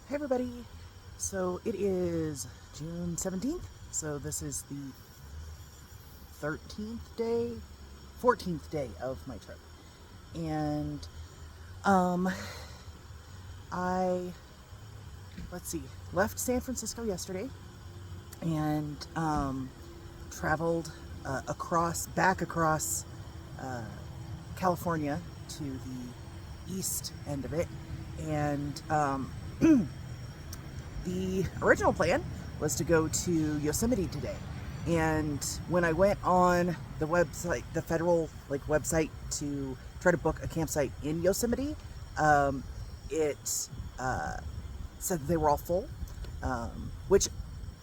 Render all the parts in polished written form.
Hey everybody! So it is June 17th, so this is the 13th day, 14th day of my trip. And um I let's see, left San Francisco yesterday and traveled back across uh, California to the east end of it. And the original plan was to go to Yosemite today. And when I went on the website, the federal website to try to book a campsite in Yosemite, it said that they were all full, which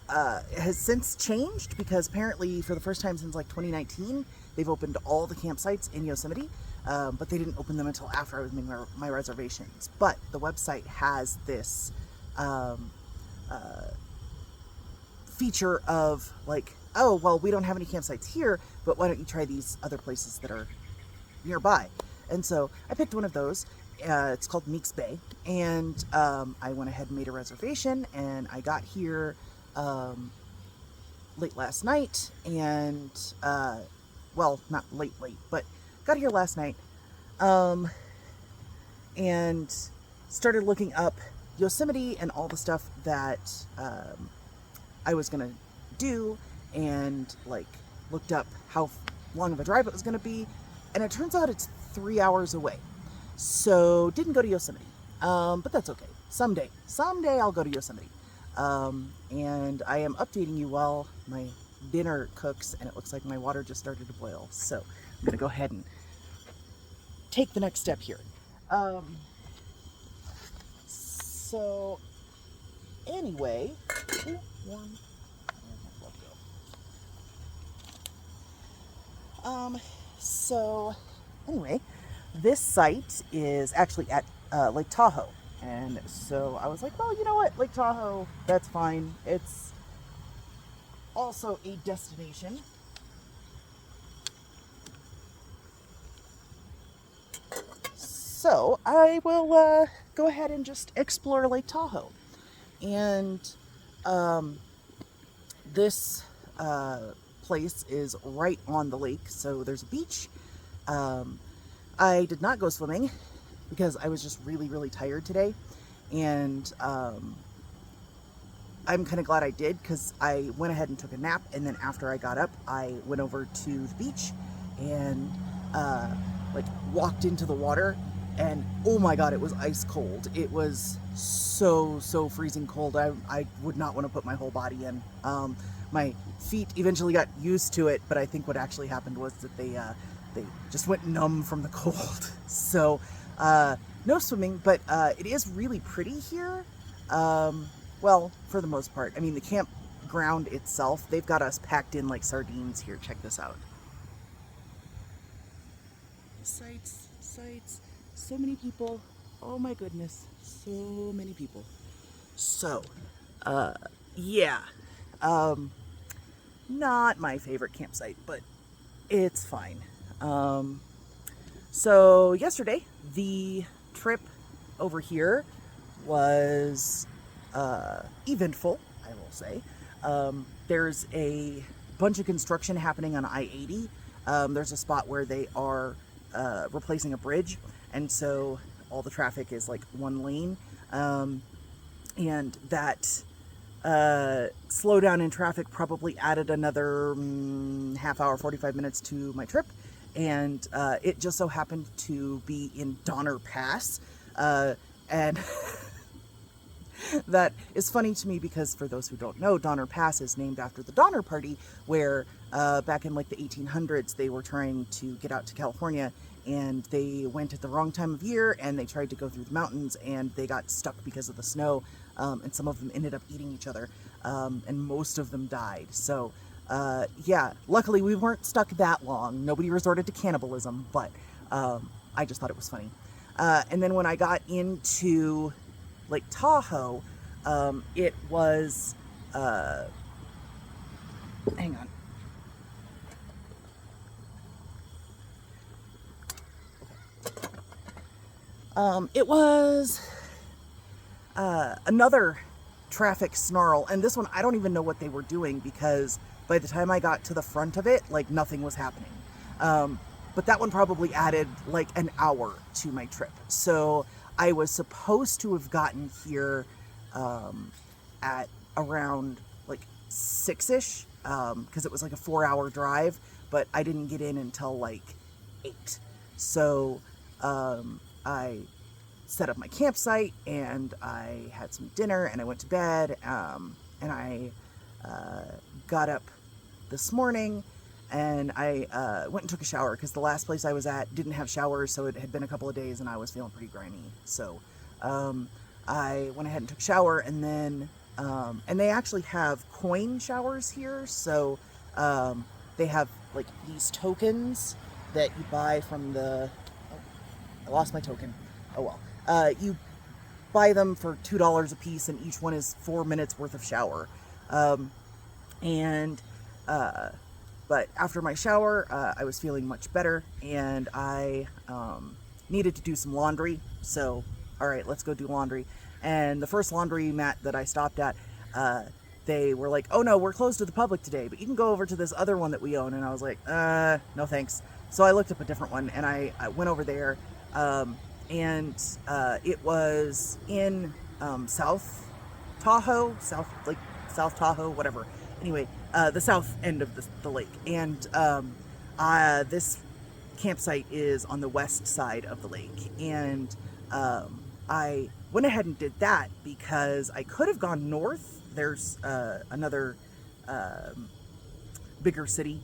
has since changed because apparently for the first time since 2019, they've opened all the campsites in Yosemite, but they didn't open them until after I was making my reservations. But the website has this feature of oh, well, we don't have any campsites here, but why don't you try these other places that are nearby? And so I picked one of those. It's called Meeks Bay, and I went ahead and made a reservation, and I got here late last night, and well, not late, but got here last night, and started looking up Yosemite and all the stuff that I was gonna do, and looked up how long of a drive it was gonna be, and it turns out it's 3 hours away. So didn't go to Yosemite, but that's okay. Someday I'll go to Yosemite. And I am updating you while my dinner cooks, and it looks like my water just started to boil. So I'm gonna go ahead and take the next step here. So anyway, warm. So anyway, this site is actually at Lake Tahoe. And so I was like, well, you know what? Lake Tahoe, that's fine. It's also a destination. So I will go ahead and just explore Lake Tahoe. And this place is right on the lake, so there's a beach. I did not go swimming because I was just really, really tired today. And I'm kind of glad I did, because I went ahead and took a nap, and then after I got up, I went over to the beach and walked into the water, and oh my god, it was ice cold. It was so freezing cold. I would not want to put my whole body in. My feet eventually got used to it, but I think what actually happened was that they just went numb from the cold. So no swimming, but it is really pretty here. Well, for the most part. I mean, the campground itself, they've got us packed in like sardines here. Check this out. Sights, so many people. Oh my goodness, so many people. So, yeah, not my favorite campsite, but it's fine. So yesterday, the trip over here was eventful, I will say. There's a bunch of construction happening on I-80. There's a spot where they are replacing a bridge, and so all the traffic is one lane. And that slowdown in traffic probably added another half hour, 45 minutes to my trip. And it just so happened to be in Donner Pass. And that is funny to me because, for those who don't know, Donner Pass is named after the Donner Party, where back in the 1800s, they were trying to get out to California, and they went at the wrong time of year, and they tried to go through the mountains, and they got stuck because of the snow, and some of them ended up eating each other, and most of them died. So yeah, luckily we weren't stuck that long. Nobody resorted to cannibalism, but I just thought it was funny. And then when I got into Lake Tahoe, it was, hang on. It was another traffic snarl, and this one I don't even know what they were doing, because by the time I got to the front of it, like nothing was happening. But that one probably added like an hour to my trip. So I was supposed to have gotten here at around like 6-ish, because it was like a 4-hour drive, but I didn't get in until like 8. So I set up my campsite, and I had some dinner, and I went to bed, and I got up this morning, and I went and took a shower, because the last place I was at didn't have showers, so it had been a couple of days and I was feeling pretty grimy. So I went ahead and took a shower, and then and they actually have coin showers here, so they have like these tokens that you buy from the, oh, I lost my token, oh well, you buy them for $2 a piece, and each one is 4 minutes worth of shower. But after my shower, I was feeling much better, and I needed to do some laundry. So, all right, let's go do laundry. And the first laundry mat that I stopped at, they were like, oh no, we're closed to the public today, but you can go over to this other one that we own. And I was like, no thanks. So I looked up a different one, and I went over there, and it was in South Tahoe, South Tahoe, whatever. Anyway, the south end of the lake. And this campsite is on the west side of the lake. And I went ahead and did that because I could have gone north. There's another bigger city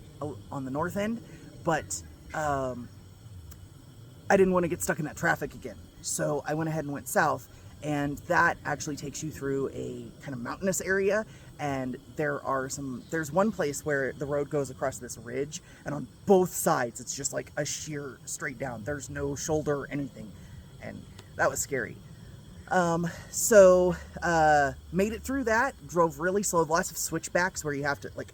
on the north end, but I didn't want to get stuck in that traffic again. So I went ahead and went south, and that actually takes you through a kind of mountainous area. And there's one place where the road goes across this ridge, and on both sides it's just like a sheer straight down. There's no shoulder or anything, and that was scary. So made it through that, drove really slow, lots of switchbacks where you have to like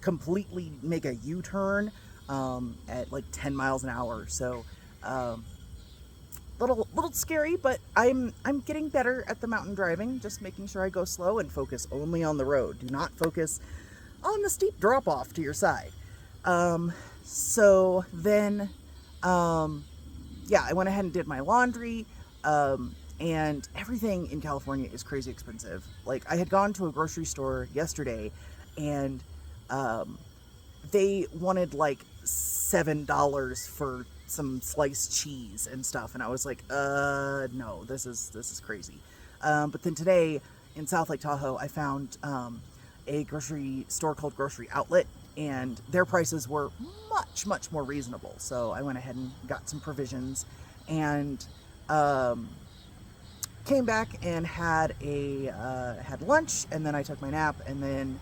completely make a U-turn at like 10 miles an hour. So little scary, but I'm getting better at the mountain driving, just making sure I go slow and focus only on the road. Do not focus on the steep drop off to your side. So then I went ahead and did my laundry, and everything in California is crazy expensive. Like, I had gone to a grocery store yesterday, and they wanted like $7 for some sliced cheese and stuff, and I was like, no, this is crazy. But then today in South Lake Tahoe, I found a grocery store called Grocery Outlet, and their prices were much more reasonable. So I went ahead and got some provisions, and came back and had lunch, and then I took my nap, and then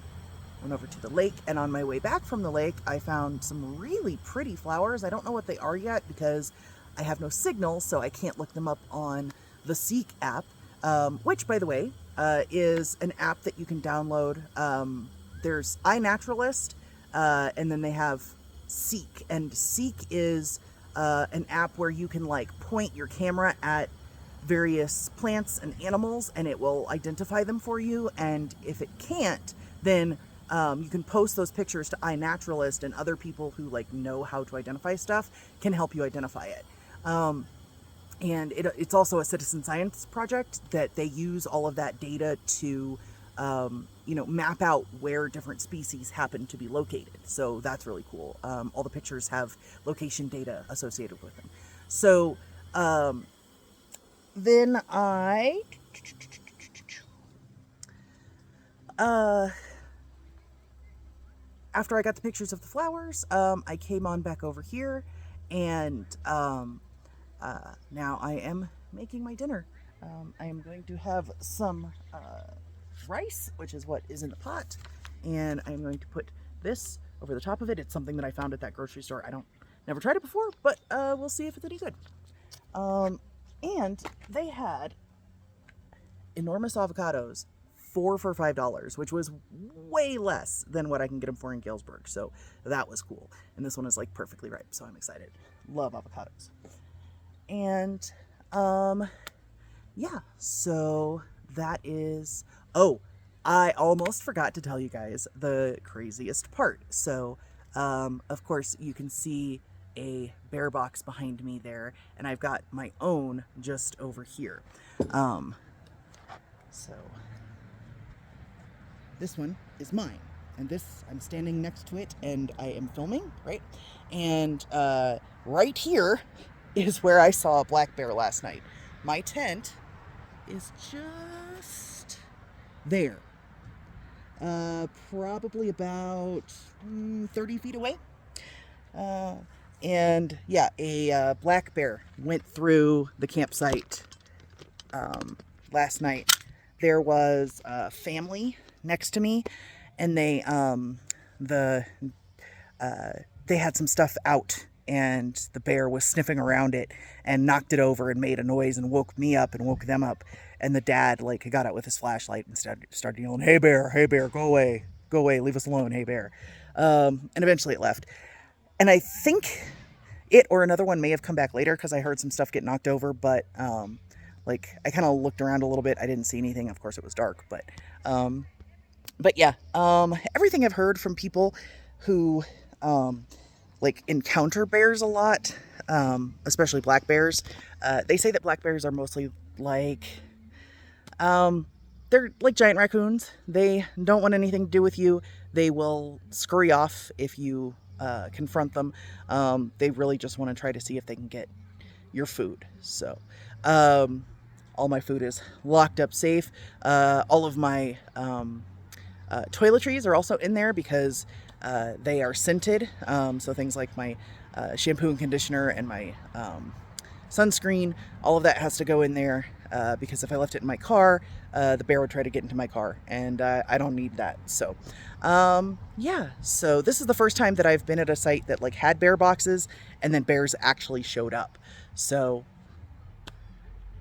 went over to the lake. And on my way back from the lake, I found some really pretty flowers. I don't know what they are yet because I have no signal, so I can't look them up on the Seek app, which, by the way, is an app that you can download. There's iNaturalist, and then they have Seek, and Seek is an app where you can like point your camera at various plants and animals, and it will identify them for you. And if it can't, then you can post those pictures to iNaturalist, and other people who like know how to identify stuff can help you identify it. And it's also a citizen science project that they use all of that data to map out where different species happen to be located. So that's really cool. All the pictures have location data associated with them. So then after I got the pictures of the flowers, I came on back over here, and now I am making my dinner. I am going to have some rice, which is what is in the pot, and I'm going to put this over the top of it. It's something that I found at that grocery store. Never tried it before, but we'll see if it's any good. And they had enormous avocados, 4 for $5, which was way less than what I can get them for in Galesburg. So that was cool. And this one is like perfectly ripe, so I'm excited. Love avocados. And so that is, oh, I almost forgot to tell you guys the craziest part. So, of course, you can see a bear box behind me there, and I've got my own just over here. So this one is mine, and this, I'm standing next to it, and I am filming, right? And right here is where I saw a black bear last night. My tent is just there. Probably about 30 feet away. And yeah, a black bear went through the campsite last night. There was a family next to me, and they had some stuff out, and the bear was sniffing around it and knocked it over and made a noise and woke me up and woke them up. And the dad got out with his flashlight and started yelling, hey bear, go away, leave us alone, hey bear. And eventually it left. And I think it or another one may have come back later because I heard some stuff get knocked over, but I kind of looked around a little bit. I didn't see anything. Of course it was dark, but yeah, everything I've heard from people who encounter bears a lot, especially black bears, they say that black bears are mostly they're like giant raccoons. They don't want anything to do with you. They will scurry off if you confront them. They really just want to try to see if they can get your food. So all my food is locked up safe. All of my toiletries are also in there because they are scented. So things like my shampoo and conditioner and my sunscreen, all of that has to go in there because if I left it in my car, the bear would try to get into my car, and I don't need that. So yeah, so this is the first time that I've been at a site that had bear boxes and then bears actually showed up. So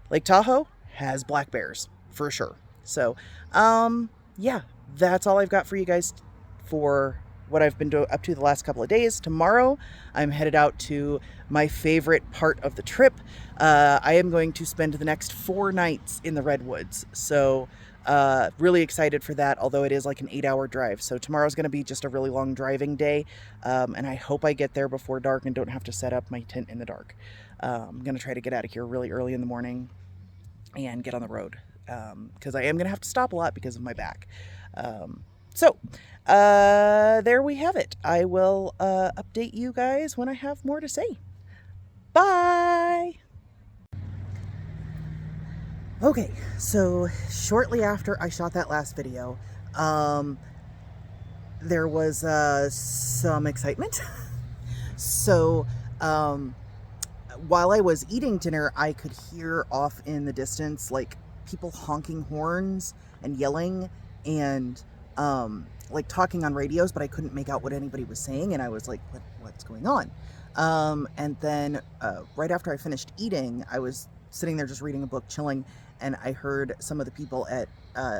Lake Tahoe has black bears for sure. So yeah, that's all I've got for you guys for what I've been up to the last couple of days. Tomorrow, I'm headed out to my favorite part of the trip. I am going to spend the next 4 nights in the Redwoods. So really excited for that, although it is like an 8-hour drive. So tomorrow's going to be just a really long driving day. And I hope I get there before dark and don't have to set up my tent in the dark. I'm going to try to get out of here really early in the morning and get on the road. Because I am going to have to stop a lot because of my back. So there we have it. I will update you guys when I have more to say. Bye! Okay, so shortly after I shot that last video, there was some excitement. So while I was eating dinner, I could hear off in the distance people honking horns and yelling and talking on radios, but I couldn't make out what anybody was saying, and I was like, what's going on? And then right after I finished eating, I was sitting there just reading a book, chilling, and I heard some of the people at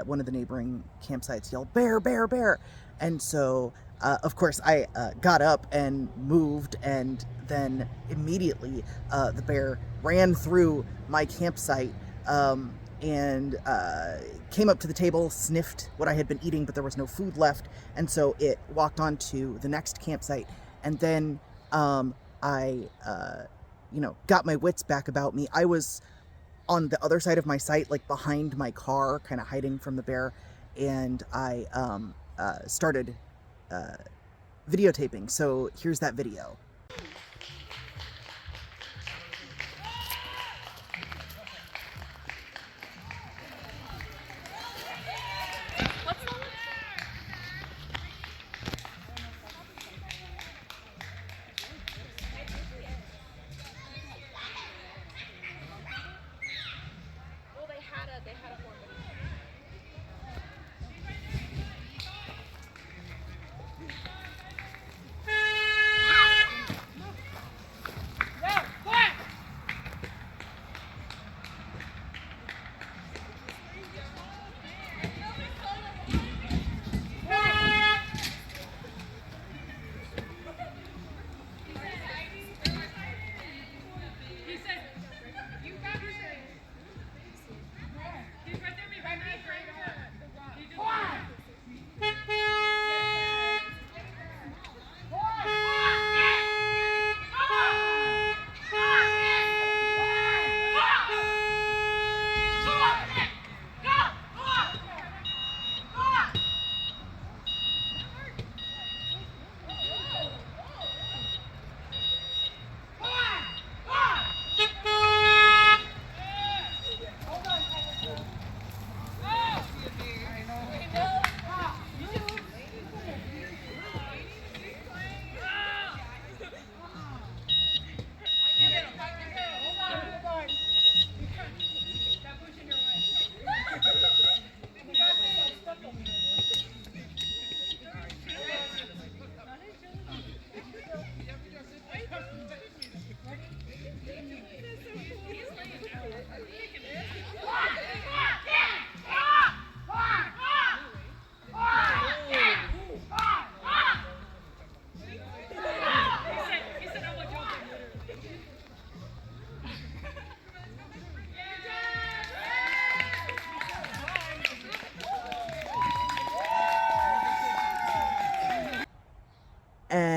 one of the neighboring campsites yell, bear, bear, bear. And so of course I got up and moved, and then immediately the bear ran through my campsite and came up to the table, sniffed what I had been eating, but there was no food left, and so it walked on to the next campsite. And then I got my wits back about me. I was on the other side of my site, behind my car, kind of hiding from the bear, and I started videotaping. So here's that video.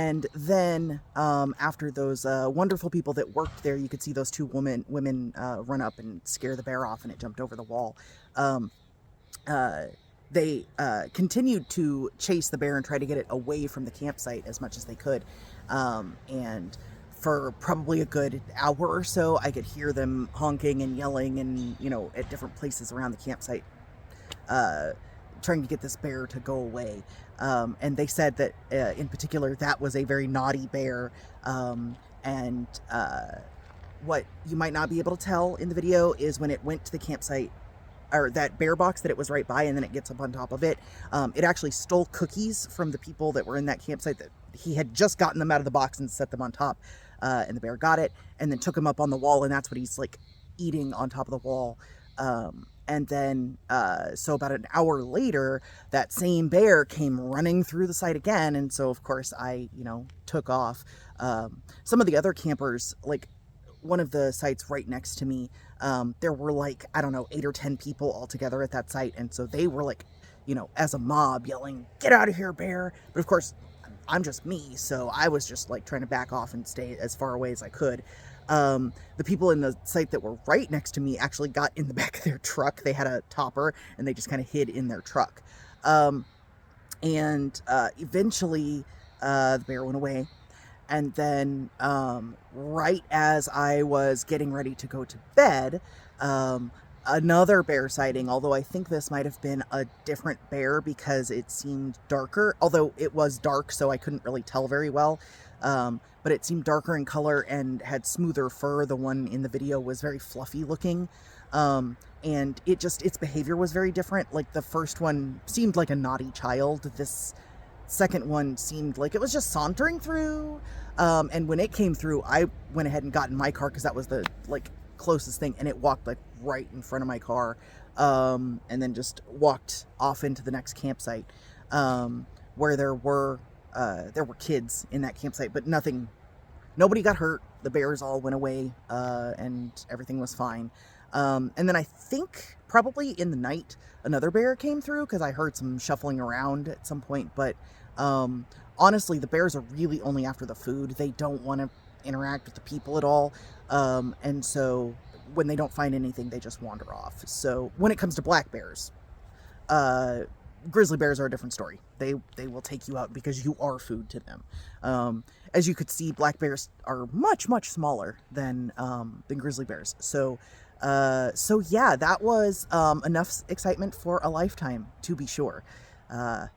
And then after those wonderful people that worked there, you could see those two women run up and scare the bear off, and it jumped over the wall. Um, they continued to chase the bear and try to get it away from the campsite as much as they could. And for probably a good hour or so, I could hear them honking and yelling and, at different places around the campsite, trying to get this bear to go away. And they said that in particular, that was a very naughty bear. And what you might not be able to tell in the video is when it went to the campsite, or that bear box that it was right by, and then it gets up on top of it, it actually stole cookies from the people that were in that campsite. That he had just gotten them out of the box and set them on top, and the bear got it and then took them up on the wall, and that's what he's like eating on top of the wall. And then so about an hour later, that same bear came running through the site again, and so of course I took off. Some of the other campers, like one of the sites right next to me, there were like, I don't know, 8 or 10 people all together at that site. And so they were like, as a mob yelling, "Get out of here, bear." But of course, I'm just me. So I was just like trying to back off and stay as far away as I could. The people in the site that were right next to me actually got in the back of their truck. They had a topper and they just kind of hid in their truck. And eventually the bear went away. And then right as I was getting ready to go to bed, another bear sighting, although I think this might have been a different bear because it seemed darker, although it was dark, so I couldn't really tell very well. But it seemed darker in color and had smoother fur. The one in the video was very fluffy looking. And its behavior was very different. Like the first one seemed like a naughty child. This second one seemed like it was just sauntering through. And when it came through, I went ahead and got in my car because that was the closest thing, and it walked like right in front of my car, and then just walked off into the next campsite, where there were kids in that campsite, but nobody got hurt. The bears all went away, and everything was fine. And then I think probably in the night, another bear came through because I heard some shuffling around at some point. But honestly, the bears are really only after the food. They don't want to interact with the people at all. And so when they don't find anything, they just wander off. So when it comes to black bears, grizzly bears are a different story. They will take you out because you are food to them. As you could see, black bears are much, much smaller than grizzly bears. So yeah, that was enough excitement for a lifetime, to be sure. Yeah.